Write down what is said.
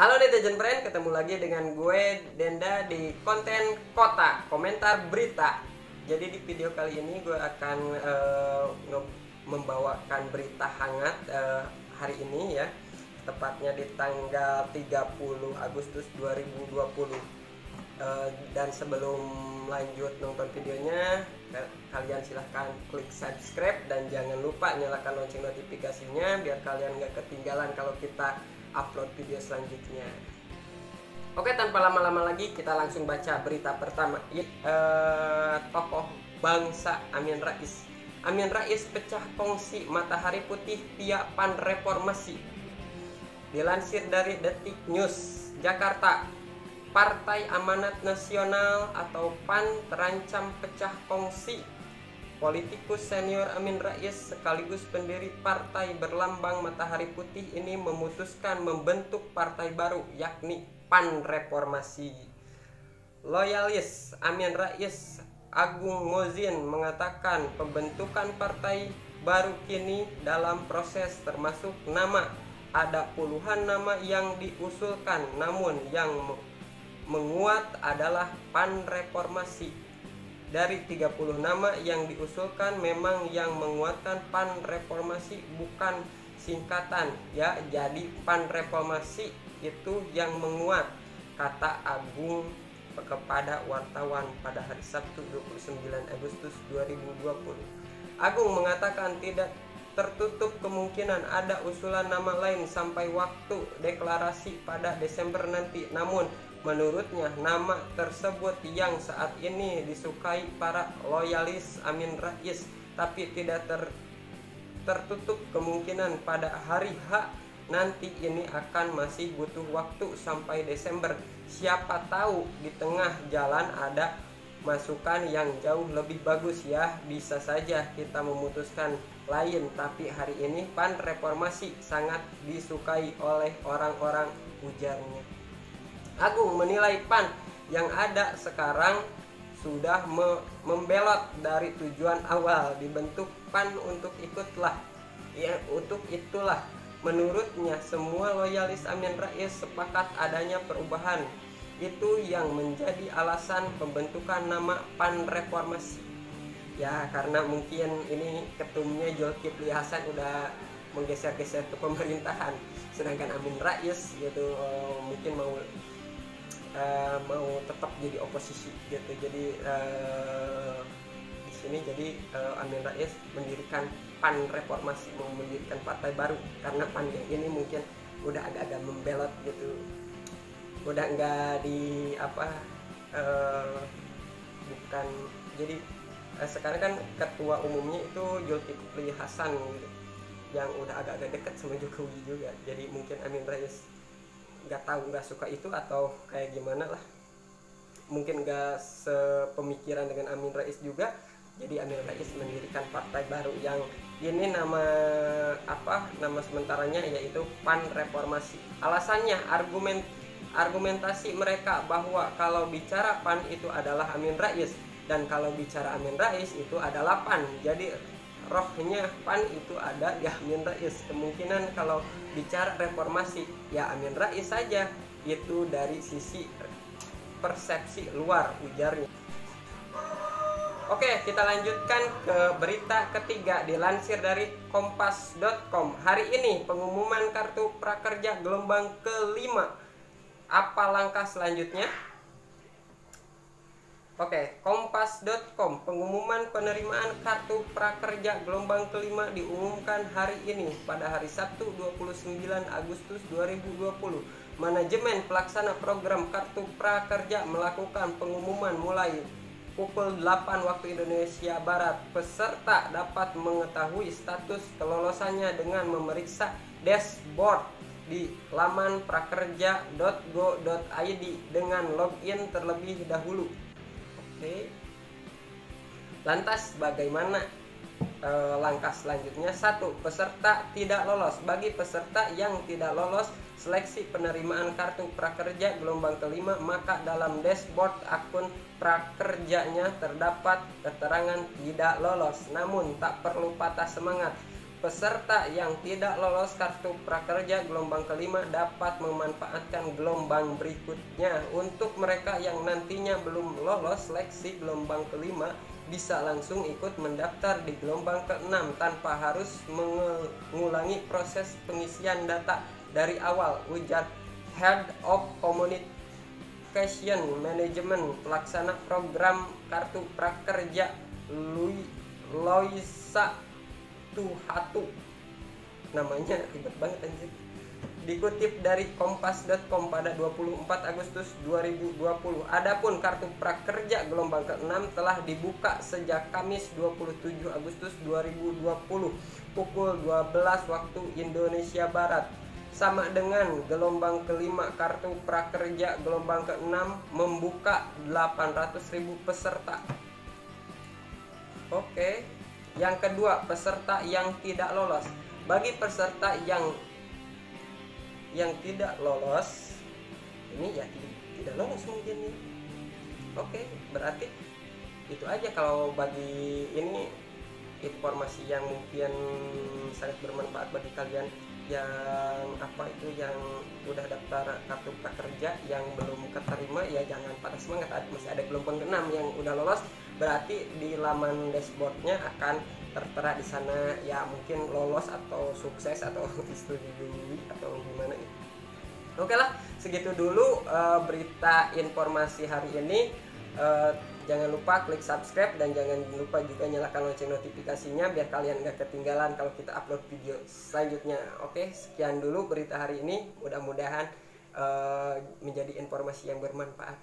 Halo netizen friend, ketemu lagi dengan gue Denda di konten kota komentar berita. Jadi di video kali ini gue akan membawakan berita hangat hari ini ya, tepatnya di tanggal 30 Agustus 2020. Dan sebelum lanjut nonton videonya, kalian silahkan klik subscribe dan jangan lupa nyalakan lonceng notifikasinya biar kalian gak ketinggalan kalau kita upload video selanjutnya. Oke, tanpa lama-lama lagi kita langsung baca berita pertama. Tokoh bangsa Amin Rais. Amin Rais pecah kongsi Matahari Putih via PAN Reformasi. Dilansir dari Detik News, Jakarta, Partai Amanat Nasional atau PAN terancam pecah kongsi. Politikus senior Amin Rais sekaligus pendiri partai berlambang Matahari Putih ini memutuskan membentuk partai baru, yakni PAN Reformasi. Loyalis Amin Rais Agung Mozin mengatakan pembentukan partai baru kini dalam proses, termasuk nama. Ada puluhan nama yang diusulkan, namun yang menguat adalah PAN Reformasi. Dari 30 nama yang diusulkan, memang yang menguatkan PAN Reformasi bukan singkatan ya, jadi PAN Reformasi itu yang menguat, kata Agung kepada wartawan pada hari Sabtu 29 Agustus 2020. Agung mengatakan tidak tertutup kemungkinan ada usulan nama lain sampai waktu deklarasi pada Desember nanti, namun menurutnya nama tersebut yang saat ini disukai para loyalis Amin Rais, tapi tidak tertutup kemungkinan pada hari H nanti ini akan masih butuh waktu sampai Desember. Siapa tahu di tengah jalan ada masukan yang jauh lebih bagus ya, bisa saja kita memutuskan lain, tapi hari ini PAN Reformasi sangat disukai oleh orang-orang, ujarnya. Agung menilai PAN yang ada sekarang sudah membelot dari tujuan awal dibentuk PAN untuk itulah menurutnya semua loyalis Amin Rais sepakat adanya perubahan. Itu yang menjadi alasan pembentukan nama PAN Reformasi. Ya, karena mungkin ini ketumnya Zulkifli Hasan udah menggeser-geser ke pemerintahan, sedangkan Amin Rais gitu mungkin mau tetap jadi oposisi gitu. Jadi di sini jadi Amin Rais mendirikan PAN Reformasi, mau mendirikan partai baru karena PAN yang ini mungkin udah agak-agak membelot gitu, udah enggak di bukan. Jadi sekarang kan ketua umumnya itu Zulkifli Hasan gitu, yang udah agak-agak dekat sama Jokowi juga. Jadi mungkin Amin Rais nggak suka itu atau kayak gimana lah, mungkin nggak sepemikiran dengan Amin Rais juga. Jadi Amin Rais mendirikan partai baru yang ini nama sementaranya yaitu PAN Reformasi. Alasannya argumentasi mereka bahwa kalau bicara PAN itu adalah Amin Rais dan kalau bicara Amin Rais itu adalah PAN, jadi rohnya PAN itu ada di Amin Rais. Kemungkinan kalau bicara reformasi ya Amin Rais saja, itu dari sisi persepsi luar, ujarnya. Oke, kita lanjutkan ke berita ketiga, dilansir dari kompas.com. Hari ini pengumuman kartu prakerja gelombang kelima. Apa langkah selanjutnya? Oke, kompas.com, pengumuman penerimaan kartu prakerja gelombang kelima diumumkan hari ini pada hari Sabtu 29 Agustus 2020. Manajemen pelaksana program kartu prakerja melakukan pengumuman mulai pukul 8 waktu Indonesia Barat. Peserta dapat mengetahui status kelolosannya dengan memeriksa dashboard di laman prakerja.go.id dengan login terlebih dahulu. Lantas bagaimana langkah selanjutnya? 1. Peserta tidak lolos. Bagi peserta yang tidak lolos seleksi penerimaan kartu prakerja gelombang kelima, maka dalam dashboard akun prakerjanya terdapat keterangan tidak lolos. Namun tak perlu patah semangat. Peserta yang tidak lolos kartu prakerja gelombang kelima dapat memanfaatkan gelombang berikutnya. Untuk mereka yang nantinya belum lolos seleksi gelombang kelima, bisa langsung ikut mendaftar di gelombang ke-6 tanpa harus mengulangi proses pengisian data dari awal, ujar Head of Communication Management pelaksana program kartu prakerja Loisa Tuhatu, namanya ribet banget anjir. Dikutip dari kompas.com pada 24 Agustus 2020. Adapun kartu prakerja gelombang ke-6 telah dibuka sejak Kamis 27 Agustus 2020 pukul 12 waktu Indonesia Barat. Sama dengan gelombang kelima, kartu prakerja gelombang ke-6 membuka 800.000 peserta. Oke. Yang kedua, peserta yang tidak lolos. Bagi peserta yang tidak lolos, ini ya tidak lolos mungkin ya. Oke, berarti itu aja kalau bagi ini informasi yang mungkin sangat bermanfaat bagi kalian yang yang udah daftar kartu prakerja, yang belum keterima ya jangan pada semangat, masih ada gelombang ke-6 yang udah lolos. Berarti di laman dashboardnya akan tertera di sana ya, mungkin lolos atau sukses atau disetujui atau gimana gitu. Oke lah, segitu dulu berita informasi hari ini. Jangan lupa klik subscribe dan jangan lupa juga nyalakan lonceng notifikasinya biar kalian gak ketinggalan kalau kita upload video selanjutnya. Oke, sekian dulu berita hari ini, mudah-mudahan menjadi informasi yang bermanfaat.